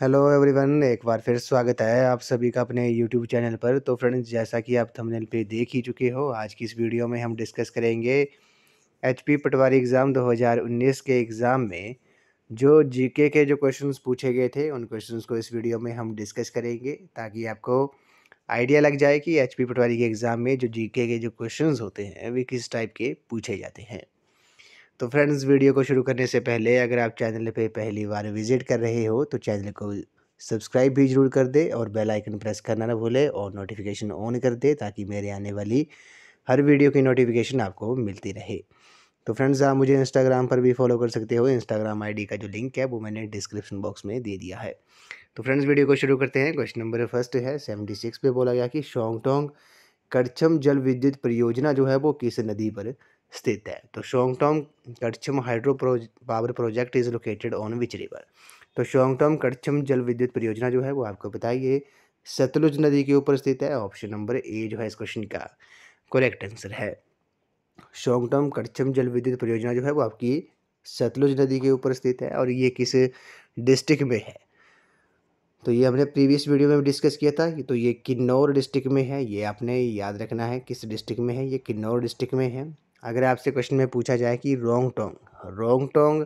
Hello everyone, एक बार फिर स्वागत है आप सभी का अपने यूट्यूब चैनल पर। तो फ्रेंड्स, जैसा कि आप थंबनेल पे देख ही चुके हो, आज की इस वीडियो में हम डिस्कस करेंगे एचपी पटवारी एग्ज़ाम 2019 के एग्ज़ाम में जो जीके के जो क्वेश्चंस पूछे गए थे, उन क्वेश्चंस को इस वीडियो में हम डिस्कस करेंगे ताकि आपको आइडिया लग जाए कि एचपी पटवारी के एग्ज़ाम में जो जीके के जो क्वेश्चंस होते हैं वे किस टाइप के पूछे जाते हैं। तो फ्रेंड्स, वीडियो को शुरू करने से पहले अगर आप चैनल पे पहली बार विजिट कर रहे हो तो चैनल को सब्सक्राइब भी ज़रूर कर दे और बेल आइकन प्रेस करना ना भूले और नोटिफिकेशन ऑन कर दे ताकि मेरे आने वाली हर वीडियो की नोटिफिकेशन आपको मिलती रहे। तो फ्रेंड्स, आप मुझे इंस्टाग्राम पर भी फॉलो कर सकते हो। इंस्टाग्राम आईडी का जो लिंक है वो मैंने डिस्क्रिप्शन बॉक्स में दे दिया है। तो फ्रेंड्स, वीडियो को शुरू करते हैं। क्वेश्चन नंबर फर्स्ट है 76 पे बोला गया कि शोंगटोंग करछम जल विद्युत परियोजना जो है वो किस नदी पर स्थित है। तो Shongtong Karcham power project is located on which river. तो शोंगटोंग करछम जल विद्युत परियोजना जो है वो आपको पता है ये सतलुज नदी के ऊपर स्थित है। ऑप्शन नंबर ए जो है इस क्वेश्चन का करेक्ट आंसर है। शोंगटोंग करछम जल विद्युत परियोजना जो है वो आपकी सतलुज नदी के ऊपर स्थित है और ये किस डिस्ट्रिक्ट में है। तो ये हमने प्रीवियस वीडियो में भी डिस्कस किया था। तो ये किन्नौर डिस्ट्रिक्ट में है, ये आपने याद रखना है किस डिस्ट्रिक्ट में है। ये किन्नौर डिस्ट्रिक्ट में है। अगर आपसे क्वेश्चन में पूछा जाए कि रोंगटोंग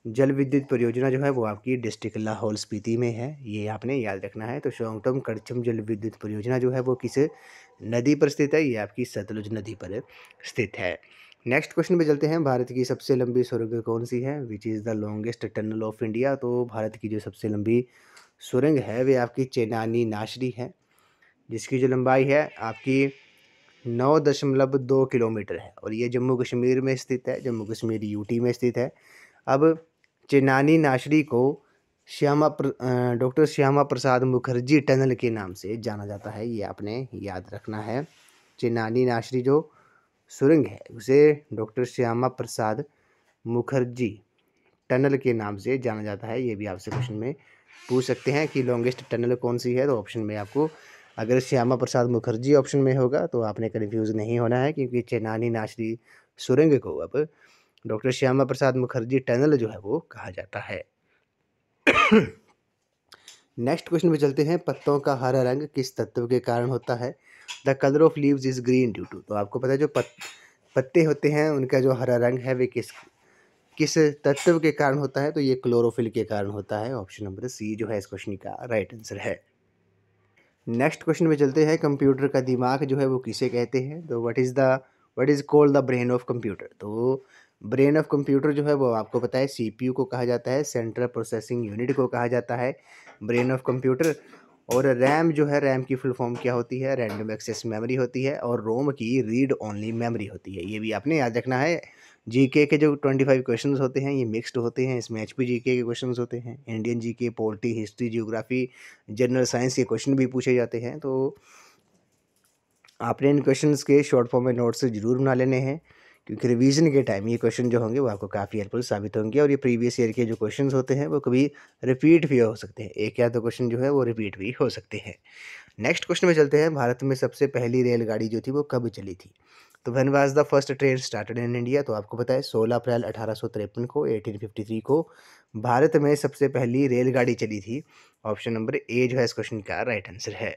जल विद्युत परियोजना जो है वो आपकी डिस्ट्रिक्ट लाहौल स्पीति में है, ये आपने याद रखना है। तो शोंगटोंग करछम जल विद्युत परियोजना जो है वो किस नदी पर स्थित है, ये आपकी सतलुज नदी पर स्थित है। नेक्स्ट क्वेश्चन पे चलते हैं। भारत की सबसे लंबी सुरंग कौन सी है? Which is the longest tunnel of India. तो भारत की जो सबसे लंबी सुरंग है वे आपकी चेनानी नाशरी है, जिसकी जो लंबाई है आपकी 9.2 किलोमीटर है और ये जम्मू कश्मीर में स्थित है, जम्मू कश्मीर यूटी में स्थित है। अब चेनानी नाशरी को डॉक्टर श्यामा प्रसाद मुखर्जी टनल के नाम से जाना जाता है, ये आपने याद रखना है। चेनानी नाशरी जो सुरंग है उसे डॉक्टर श्यामा प्रसाद मुखर्जी टनल के नाम से जाना जाता है। ये भी आपसे क्वेश्चन में पूछ सकते हैं कि लॉन्गेस्ट टनल कौन सी है। तो ऑप्शन में आपको अगर श्यामा प्रसाद मुखर्जी ऑप्शन में होगा तो आपने कन्फ्यूज़ नहीं होना है, क्योंकि चेनानी नाशरी सुरंग को अब डॉक्टर श्यामा प्रसाद मुखर्जी टनल जो है वो कहा जाता है। नेक्स्ट क्वेश्चन पे चलते हैं। पत्तों का हरा रंग किस तत्व के कारण होता है? The colour of leaves is green due to. तो आपको पता है जो पत्ते होते हैं उनका जो हरा रंग है वे किस किस तत्व के कारण होता है? तो ये क्लोरोफिल के कारण होता है। ऑप्शन नंबर सी जो है इस क्वेश्चन का राइट आंसर है। नेक्स्ट क्वेश्चन पे चलते हैं। कंप्यूटर का दिमाग जो है वो किसे कहते हैं? तो what is called the brain of computer. तो ब्रेन ऑफ कंप्यूटर जो है वो आपको पता है सीपीयू को कहा जाता है, सेंट्रल प्रोसेसिंग यूनिट को कहा जाता है ब्रेन ऑफ कंप्यूटर। और रैम जो है, रैम की फुल फॉर्म क्या होती है? रैंडम एक्सेस मेमोरी होती है। और रोम की रीड ओनली मेमोरी होती है। ये भी आपने याद रखना है। जीके के जो 25 क्वेश्चंस होते हैं ये मिक्स्ड होते हैं। इसमें एचपी जीके के क्वेश्चंस होते हैं, Indian GK, polity, history, geography, general science के क्वेश्चन भी पूछे जाते हैं। तो आपने इन क्वेश्चंस के शॉर्ट फॉर्म में नोट्स ज़रूर बना लेने हैं, क्योंकि रिवीजन के टाइम ये क्वेश्चन जो होंगे वो आपको काफ़ी हेल्पफुल साबित होंगे। और ये प्रीवियस ईयर के जो क्वेश्चंस होते हैं वो कभी रिपीट भी हो सकते हैं, एक या दो क्वेश्चन जो है वो रिपीट भी हो सकते हैं। नेक्स्ट क्वेश्चन में चलते हैं। भारत में सबसे पहली रेलगाड़ी जो थी वो कब चली थी? तो when was the first train started in India. तो आपको पता है 16 अप्रैल 1853 को 1853 को भारत में सबसे पहली रेलगाड़ी चली थी। ऑप्शन नंबर ए जो है इस क्वेश्चन का राइट आंसर है।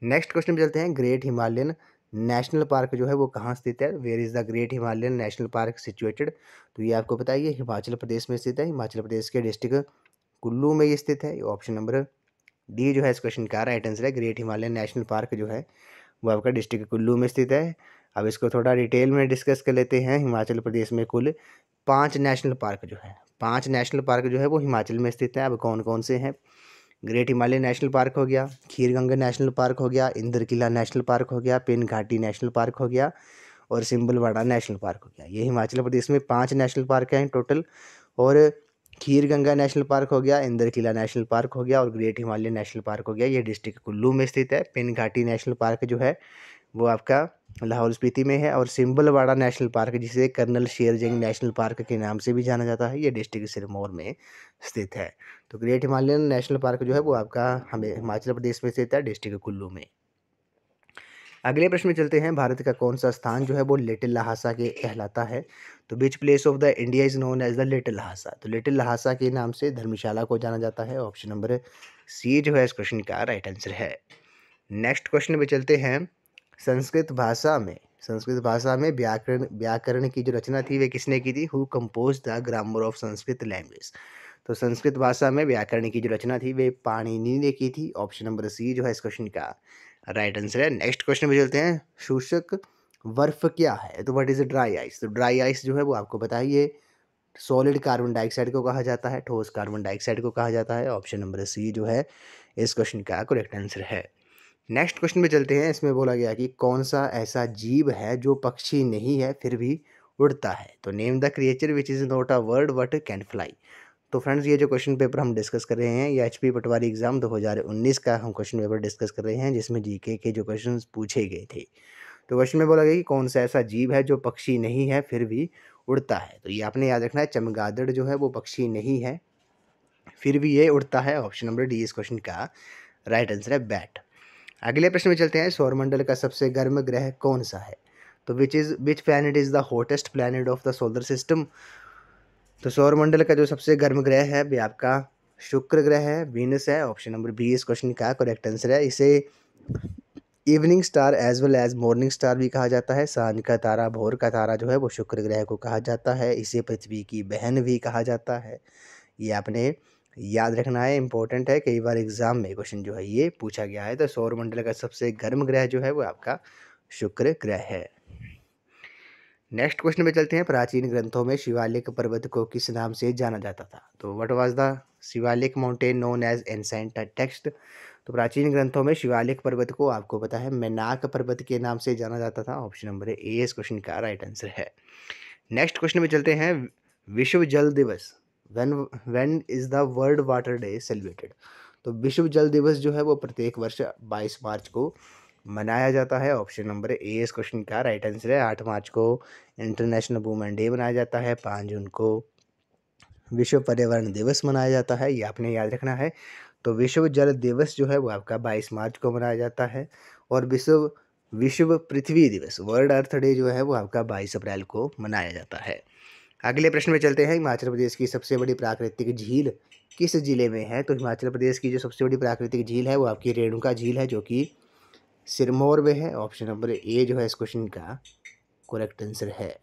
नेक्स्ट क्वेश्चन पे चलते हैं। ग्रेट हिमालयन नेशनल पार्क जो है वो कहाँ स्थित है? Where is the great Himalayan national park situated. तो ये आपको पता है ये हिमाचल प्रदेश में स्थित है। हिमाचल प्रदेश के डिस्ट्रिक्ट कुल्लू में ये स्थित है। ऑप्शन नंबर डी जो है इस क्वेश्चन का राइट आंसर है। ग्रेट हिमालयन नेशनल पार्क जो है वो आपका डिस्ट्रिक्ट कुल्लू में स्थित है। अब इसको थोड़ा डिटेल में डिस्कस कर लेते हैं। हिमाचल प्रदेश में कुल 5 नेशनल पार्क जो है, 5 नेशनल पार्क जो है वो हिमाचल में स्थित है। अब कौन कौन से हैं? ग्रेट हिमालय नेशनल पार्क हो गया, खीर गंगा नेशनल पार्क हो गया, इंद्र किला नेशनल पार्क हो गया, पिन घाटी नेशनल पार्क हो गया और सिंबलवाड़ा नेशनल पार्क हो गया। ये हिमाचल प्रदेश में 5 नेशनल पार्क हैं टोटल। और खीर गंगा नेशनल पार्क हो गया, इंद्र किला नेशनल पार्क हो गया और ग्रेट हिमालय नेशनल पार्क हो गया। ये डिस्ट्रिक्ट कुल्लू में स्थित है। पिन घाटी नेशनल पार्क जो है वो आपका लाहौल स्पीति में है। और सिंबलवाड़ा नेशनल पार्क, जिसे कर्नल शेरजंग नेशनल पार्क के नाम से भी जाना जाता है, ये डिस्ट्रिक्ट सिरमौर में स्थित है। तो ग्रेट हिमालयन नेशनल पार्क जो है वो आपका हमें हिमाचल प्रदेश में स्थित है, डिस्ट्रिक्ट कुल्लू में। अगले प्रश्न में चलते हैं, भारत का कौन सा स्थान जो है वो लिटिल लहासा के कहलाता है? तो which place of the India is known as the little Lhasa? तो लिटिल लहासा के नाम से धर्मशाला को जाना जाता है। ऑप्शन नंबर सी जो है इस क्वेश्चन का राइट आंसर है। नेक्स्ट क्वेश्चन पे चलते हैं, संस्कृत भाषा में व्याकरण की जो रचना थी वे किसने की थी? Who compose the grammar of Sanskrit language? तो संस्कृत भाषा में व्याकरण की जो रचना थी वे पाणिनि ने की थी। ऑप्शन नंबर सी जो है इस क्वेश्चन का राइट आंसर है। नेक्स्ट क्वेश्चन पे चलते हैं, शुष्क बर्फ क्या है? तो व्हाट इज ड्राई आइस? तो ड्राई आइस जो है वो आपको बताइए, सॉलिड कार्बन डाइऑक्साइड को कहा जाता है, ठोस कार्बन डाइऑक्साइड को कहा जाता है। ऑप्शन नंबर सी जो है इस क्वेश्चन का करेक्ट आंसर है। नेक्स्ट क्वेश्चन पे चलते हैं, इसमें बोला गया कि कौन सा ऐसा जीव है जो पक्षी नहीं है फिर भी उड़ता है? तो name the creature which is not a word but can fly. तो फ्रेंड्स, ये जो क्वेश्चन पेपर हम डिस्कस कर रहे हैं, ये एचपी पटवारी एग्जाम 2019 का हम क्वेश्चन पेपर डिस्कस कर रहे हैं, जिसमें जीके के जो क्वेश्चन पूछे गए थे। तो क्वेश्चन में बोला गया कि कौन सा ऐसा जीव है जो पक्षी नहीं है फिर भी उड़ता है? तो ये आपने याद रखना है, चमगादड़ जो है वो पक्षी नहीं है फिर भी ये उड़ता है। ऑप्शन नंबर डी इस क्वेश्चन का राइट आंसर है, बैट। अगले प्रश्न में चलते हैं, सौरमंडल का सबसे गर्म ग्रह कौन सा है? तो which planet is the hottest planet of the solar system? तो सौरमंडल का जो सबसे गर्म ग्रह है वे आपका शुक्र ग्रह है, वीनस है। ऑप्शन नंबर बी इस क्वेश्चन का करेक्ट आंसर है। इसे evening star as well as morning star भी कहा जाता है। सांझ का तारा, भोर का तारा जो है वो शुक्र ग्रह को कहा जाता है। इसे पृथ्वी की बहन भी कहा जाता है। ये आपने याद रखना है, इंपॉर्टेंट है, कई बार एग्जाम में क्वेश्चन जो है ये पूछा गया है। तो सौरमंडल का सबसे गर्म ग्रह जो है वो आपका शुक्र ग्रह है। नेक्स्ट क्वेश्चन में चलते हैं, प्राचीन ग्रंथों में शिवालिक पर्वत को किस नाम से जाना जाता था? तो what was the Shivalik mountain known as ancient text? तो प्राचीन ग्रंथों में शिवालिक पर्वत को आपको पता है मेनाक पर्वत के नाम से जाना जाता था। ऑप्शन नंबर ए इस क्वेश्चन का राइट आंसर है। नेक्स्ट क्वेश्चन में चलते हैं, विश्व जल दिवस when is the world water day celebrated? तो विश्व जल दिवस जो है वो प्रत्येक वर्ष 22 मार्च को मनाया जाता है। ऑप्शन नंबर ए इस क्वेश्चन का राइट आंसर है। 8 मार्च को इंटरनेशनल वुमेन डे मनाया जाता है, 5 जून को विश्व पर्यावरण दिवस मनाया जाता है, ये आपने याद रखना है। तो विश्व जल दिवस जो है वो आपका 22 मार्च को मनाया जाता है, और विश्व विश्व पृथ्वी दिवस वर्ल्ड अर्थ डे जो है वो आपका 22 अप्रैल को मनाया जाता है। अगले प्रश्न में चलते हैं, हिमाचल प्रदेश की सबसे बड़ी प्राकृतिक झील किस जिले में है? तो हिमाचल प्रदेश की जो सबसे बड़ी प्राकृतिक झील है वो आपकी रेणुका झील है, जो कि सिरमौर में है। ऑप्शन नंबर ए जो है इस क्वेश्चन का करेक्ट आंसर है।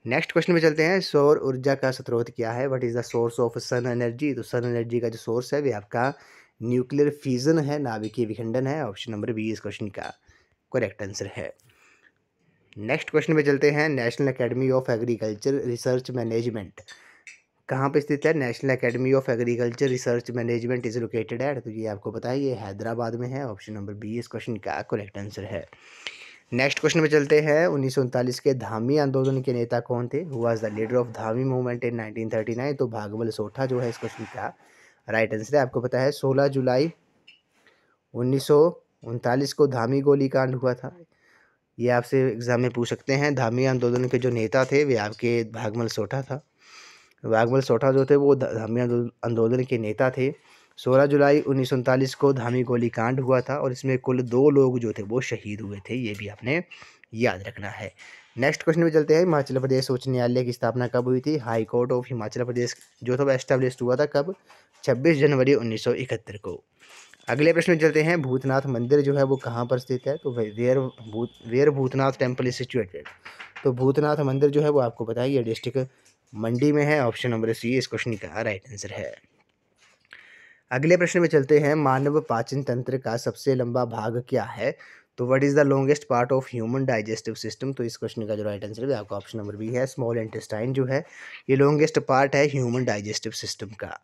नेक्स्ट क्वेश्चन में चलते हैं, सौर ऊर्जा का स्रोत क्या है? What is the source of sun energy? तो सन एनर्जी का जो सोर्स है वे आपका न्यूक्लियर फ्यूजन है, नाभिकीय विखंडन है। ऑप्शन नंबर बी इस क्वेश्चन का करेक्ट आंसर है। नेक्स्ट क्वेश्चन में चलते हैं, national academy of agriculture research management कहाँ पे स्थित है? National academy of agriculture research management is located at, तो ये आपको पता है ये हैदराबाद में है। ऑप्शन नंबर बी इस क्वेश्चन का करेक्ट आंसर है। नेक्स्ट क्वेश्चन में चलते हैं, 1939 के धामी आंदोलन के नेता कौन थे? Who was the leader of Dhami movement in 1939? तो भागवल सोठा जो है इस क्वेश्चन का राइट आंसर है। आपको पता है 16 जुलाई 1939 को धामी गोलीकांड हुआ था। ये आपसे एग्जाम में पूछ सकते हैं। धामी आंदोलन के जो नेता थे वे आपके भागवल सोठा था। भागवल सोठा जो थे वो धामी आंदोलन के नेता थे। 16 जुलाई 1939 को धामी गोलीकांड हुआ था, और इसमें कुल 2 लोग जो थे वो शहीद हुए थे, ये भी आपने याद रखना है। नेक्स्ट क्वेश्चन में चलते हैं, हिमाचल प्रदेश उच्च न्यायालय की स्थापना कब हुई थी? High court of Himachal Pradesh जो था वो एस्टेब्लिश हुआ था कब? 26 जनवरी 1971 को। अगले प्रश्न में चलते हैं, भूतनाथ मंदिर जो है वो कहाँ पर स्थित है? तो where Bhootnath temple is situated? तो भूतनाथ मंदिर जो है वो आपको पता है ये डिस्ट्रिक्ट मंडी में है। ऑप्शन नंबर सी इस क्वेश्चन का राइट आंसर है। अगले प्रश्न में चलते हैं, मानव पाचन तंत्र का सबसे लंबा भाग क्या है? तो what is the longest part of human digestive system? तो इस क्वेश्चन का जो राइट आंसर है आपका ऑप्शन नंबर बी है, स्मॉल इंटेस्टाइन जो है ये लॉन्गेस्ट पार्ट है ह्यूमन डाइजेस्टिव सिस्टम का।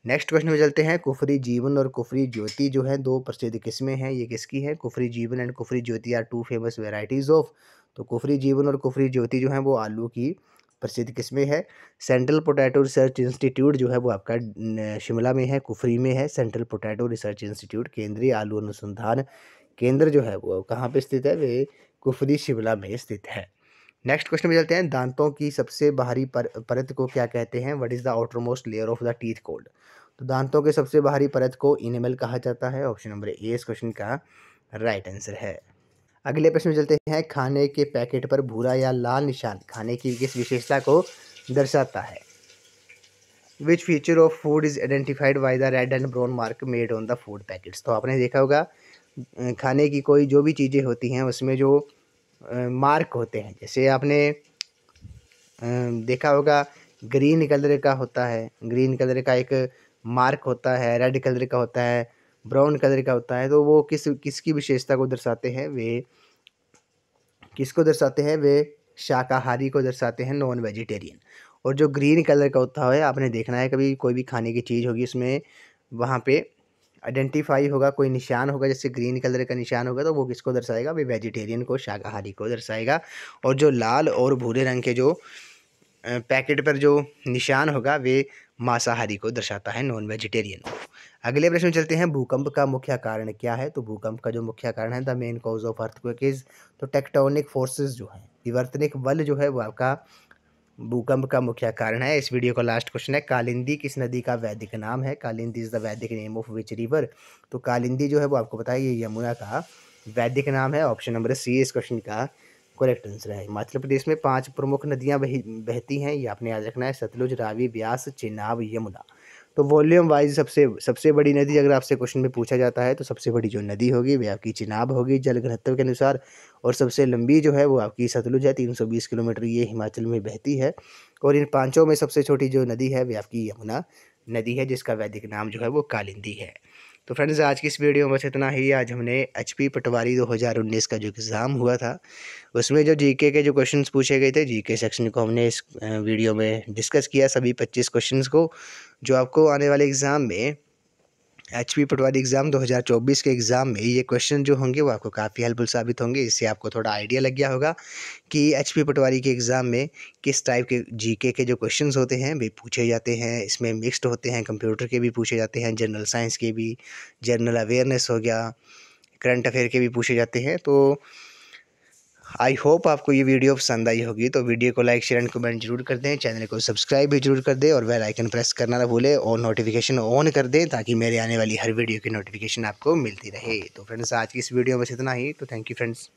नेक्स्ट क्वेश्चन में चलते हैं, कुफरी जीवन और कुफरी ज्योति जो है 2 प्रसिद्ध किस्में हैं, ये किसकी है? Kufri Jeevan and Kufri Jyoti are 2 famous varieties of. तो कुफरी जीवन और कुफरी ज्योति जो है वो आलू की प्रसिद्ध किस्में है। सेंट्रल पोटैटो रिसर्च इंस्टीट्यूट जो है वो आपका शिमला में है, कुफरी में है। सेंट्रल पोटैटो रिसर्च इंस्टीट्यूट केंद्रीय आलू अनुसंधान केंद्र जो है वो कहाँ पे स्थित है? वे कुफरी शिमला में स्थित है। नेक्स्ट क्वेश्चन में चलते हैं, दांतों की सबसे बाहरी परत को क्या कहते हैं? What is the outermost layer of the teeth cold? तो दांतों के सबसे बाहरी परत को इनेमल कहा जाता है। ऑप्शन नंबर ए इस क्वेश्चन का राइट आंसर है। अगले प्रश्न में चलते हैं, खाने के पैकेट पर भूरा या लाल निशान खाने की किस विशेषता को दर्शाता है? Which feature of food is identified by the red and brown mark made on the food packets. तो आपने देखा होगा खाने की कोई जो भी चीज़ें होती हैं उसमें जो मार्क होते हैं, जैसे आपने देखा होगा ग्रीन कलर का होता है, ग्रीन कलर का एक मार्क होता है, रेड कलर का होता है, ब्राउन कलर का होता है। तो वो किसकी विशेषता को दर्शाते हैं? वे किसको दर्शाते हैं? वे शाकाहारी को दर्शाते हैं, नॉन वेजिटेरियन। और जो ग्रीन कलर का होता है, आपने देखना है कभी कोई भी खाने की चीज़ होगी उसमें वहाँ पे आइडेंटिफाई होगा, कोई निशान होगा, जैसे ग्रीन कलर का निशान होगा तो वो किसको दर्शाएगा? वे वेजिटेरियन को, शाकाहारी को दर्शाएगा। और जो लाल और भूरे रंग के जो पैकेट पर जो निशान होगा वे मांसाहारी को दर्शाता है, नॉन वेजिटेरियन को। अगले प्रश्न में चलते हैं, भूकंप का मुख्य कारण क्या है? तो भूकंप का जो मुख्य कारण है, the main cause of earthquake is, तो टेक्टोनिक फोर्सेस जो है, विवर्तनिक बल जो है वो आपका भूकंप का मुख्य कारण है। इस वीडियो का लास्ट क्वेश्चन है, कालिंदी किस नदी का वैदिक नाम है? कालिंदी इज द वैदिक नेम ऑफ विच रिवर? तो कालिंदी जो है वो आपको पता है ये यमुना का वैदिक नाम है। ऑप्शन नंबर सी इस क्वेश्चन का करेक्ट आंसर है। हिमाचल प्रदेश में 5 प्रमुख नदियां बहती हैं, ये आपने याद रखना है, सतलुज, रावी, ब्यास, चेनाब, यमुना। तो वॉल्यूम वाइज सबसे बड़ी नदी अगर आपसे क्वेश्चन में पूछा जाता है तो सबसे बड़ी जो नदी होगी वे आपकी चेनाब होगी जल घनत्व के अनुसार। और सबसे लंबी जो है वो आपकी सतलुज है, 320 किलोमीटर ये हिमाचल में बहती है। और इन पांचों में सबसे छोटी जो नदी है वे आपकी यमुना नदी है, जिसका वैदिक नाम जो है वो कालिंदी है। तो फ्रेंड्स आज की इस वीडियो में बस इतना ही। आज हमने एचपी पटवारी 2019 का जो एग्ज़ाम हुआ था उसमें जो जीके के जो क्वेश्चंस पूछे गए थे, जीके सेक्शन को हमने इस वीडियो में डिस्कस किया, सभी 25 क्वेश्चंस को, जो आपको आने वाले एग्ज़ाम में एचपी पटवारी एग्ज़ाम 2024 के एग्ज़ाम में ये क्वेश्चन जो होंगे वो आपको काफ़ी हेल्पफुल साबित होंगे। इससे आपको थोड़ा आइडिया लग गया होगा कि एचपी पटवारी के एग्ज़ाम में किस टाइप के जीके के जो क्वेश्चंस होते हैं वे पूछे जाते हैं। इसमें मिक्स्ड होते हैं, कंप्यूटर के भी पूछे जाते हैं, जनरल साइंस के भी, जनरल अवेयरनेस हो गया, करंट अफेयर के भी पूछे जाते हैं। तो आई होप आपको ये वीडियो पसंद आई होगी। तो वीडियो को लाइक, शेयर एंड कमेंट जरूर कर दें, चैनल को सब्सक्राइब भी जरूर कर दें और बेल आइकन प्रेस करना ना भूलें और नोटिफिकेशन ऑन कर दें ताकि मेरे आने वाली हर वीडियो की नोटिफिकेशन आपको मिलती रहे। तो फ्रेंड्स आज की इस वीडियो में बस इतना ही। तो थैंक यू फ्रेंड्स।